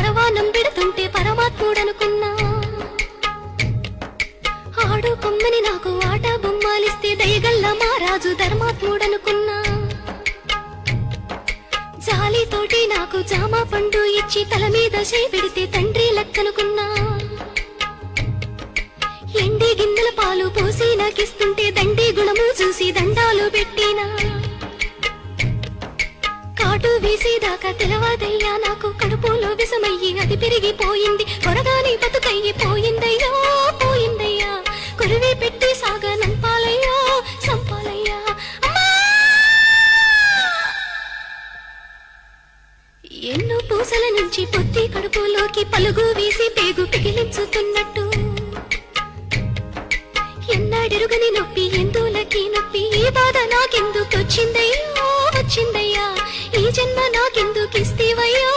పరవానం పెడుతుంటే పరమాత్ముడనుకున్నా. ఆడు కొమ్మని నాకు ఆట బొమ్మాలిస్తే దయగల్ల మారాజు ధర్మాత్ముడనుకున్నా. జాలితోటి నాకు జామ పండు ఇచ్చి తల మీద చేయి పెడితే తండ్రి లెక్కనుకున్నా. ఎండి గిన్నెల పాలు పోసి నాకిస్తుంటే దండి గుణము చూసి దండాలు పెట్టినా. కాటు వేసేదాకా తెలవాదయ్యా నాకు కడుపులో విషమయ్యి అది పెరిగిపోయింది. కొరగాని బతుకయ్యి పోయిందయ్యా పోయిందయ్యా. కొరివి పెట్టి సాగా నంపాలయ్యా సంపాలయ్యా. ఎన్నో పూసల నుంచి పొత్తి కడుపులోకి పలుగు వేసి పేగు పిగిలించుతున్నట్టు. ఎన్నాడెరుగని నొప్పి ఎందులకి నొప్పి ఈ బాధ నాకెందుకు వచ్చిందయ్యా వచ్చిందయ్యా. ఈ జన్మ నాకెందుకు ఇస్తేవయ్యా